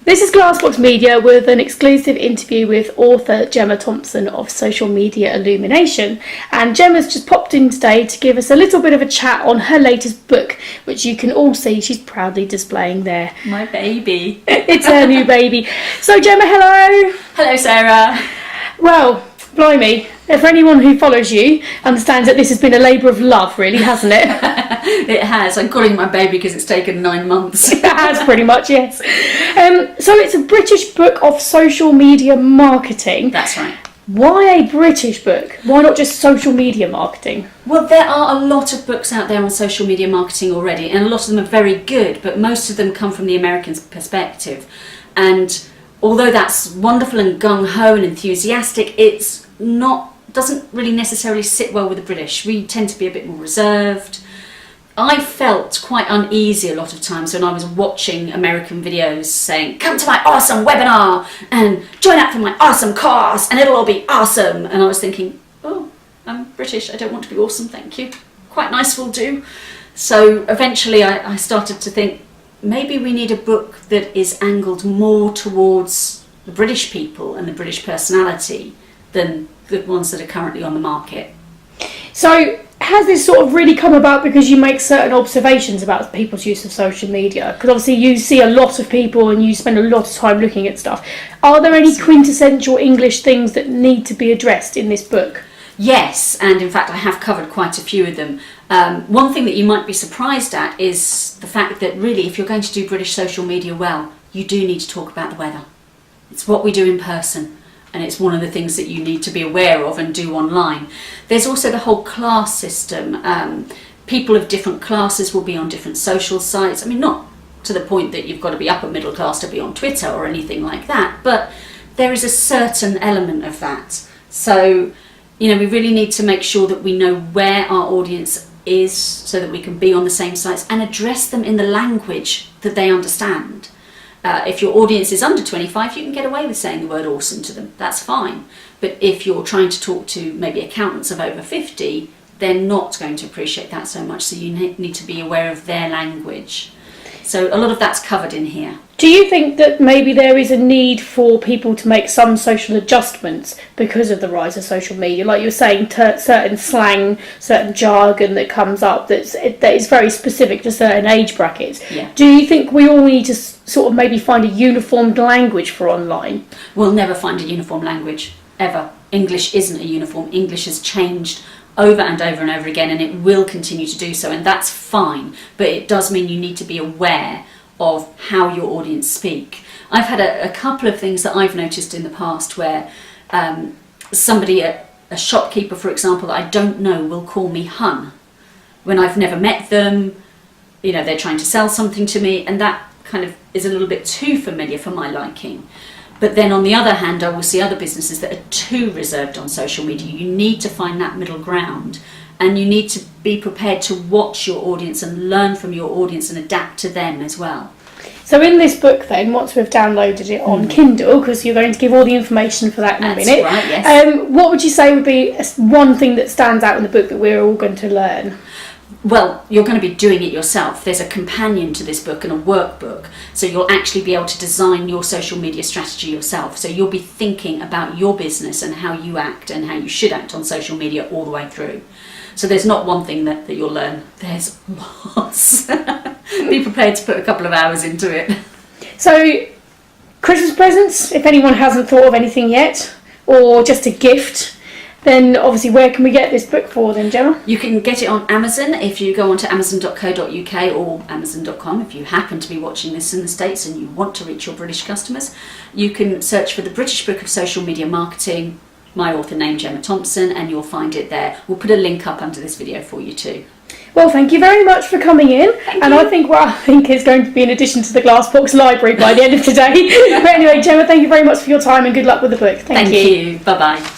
This is Glassbox Media with an exclusive interview with author Gemma Thompson of Social Media Illumination. And Gemma's just popped in today to give us a little bit of a chat on her latest book, which you can all see she's proudly displaying there. My baby. It's her new baby. So Gemma, hello. Hello, Sarah. Well, blimey, for anyone who follows you, understands that this has been a labour of love, really, hasn't it? It has. I'm calling it my baby because it's taken 9 months. It has, pretty much, yes. So it's a British book of social media marketing. That's right. Why a British book? Why not just social media marketing? Well, there are a lot of books out there on social media marketing already, and a lot of them are very good, but most of them come from the American perspective. And although that's wonderful and gung-ho and enthusiastic, it's not, doesn't really necessarily sit well with the British. We tend to be a bit more reserved. I felt quite uneasy a lot of times when I was watching American videos saying, come to my awesome webinar and join up for my awesome course and it'll all be awesome. And I was thinking, oh, I'm British, I don't want to be awesome, thank you. Quite nice will do. So eventually I started to think, maybe we need a book that is angled more towards the British people and the British personality than the ones that are currently on the market. So has this sort of really come about because you make certain observations about people's use of social media? Because obviously you see a lot of people and you spend a lot of time looking at stuff. Are there any quintessential English things that need to be addressed in this book? Yes, and in fact I have covered quite a few of them. One thing that you might be surprised at is the fact that really if you're going to do British social media well, you do need to talk about the weather. It's what we do in person. And it's one of the things that you need to be aware of and do online. There's also the whole class system. People of different classes will be on different social sites. I mean, not to the point that you've got to be upper middle class to be on Twitter or anything like that, but there is a certain element of that. So, you know, we really need to make sure that we know where our audience is so that we can be on the same sites and address them in the language that they understand. If your audience is under 25, you can get away with saying the word awesome to them. That's fine. But if you're trying to talk to maybe accountants of over 50, they're not going to appreciate that so much. So you need to be aware of their language. So a lot of that's covered in here. Do you think that maybe there is a need for people to make some social adjustments because of the rise of social media? Like you were saying, certain slang, certain jargon that comes up that is very specific to certain age brackets. Yeah. Do you think we all need to sort of maybe find a uniformed language for online? We'll never find a uniform language, ever. English isn't a uniform. English has changed over and over and over again, and it will continue to do so, and that's fine. But it does mean you need to be aware of how your audience speak. I've had a couple of things that I've noticed in the past where somebody, a shopkeeper for example, that I don't know will call me hun when I've never met them. You know, they're trying to sell something to me, and that kind of is a little bit too familiar for my liking. But then on the other hand, I will see other businesses that are too reserved on social media. You need to find that middle ground, and you need to be prepared to watch your audience and learn from your audience and adapt to them as well. So in this book then, once we've downloaded it on Kindle, because you're going to give all the information for that in a minute. That's right, yes. What would you say would be one thing that stands out in the book that we're all going to learn? Well, you're going to be doing it yourself. There's a companion to this book and a workbook. So you'll actually be able to design your social media strategy yourself. So you'll be thinking about your business and how you act and how you should act on social media all the way through. So there's not one thing that you'll learn. There's lots. Be prepared to put a couple of hours into it. So, Christmas presents, if anyone hasn't thought of anything yet, or just a gift, then obviously where can we get this book for then, Gemma? You can get it on Amazon if you go onto amazon.co.uk or amazon.com if you happen to be watching this in the States and you want to reach your British customers. You can search for the British Book of Social Media Marketing, my author name Gemma Thompson, and you'll find it there. We'll put a link up under this video for you too. Well, thank you very much for coming in. And I think what I think is going to be an addition to the Glassbox library by the end of today. But anyway, Gemma, thank you very much for your time and good luck with the book. Thank you. Bye-bye.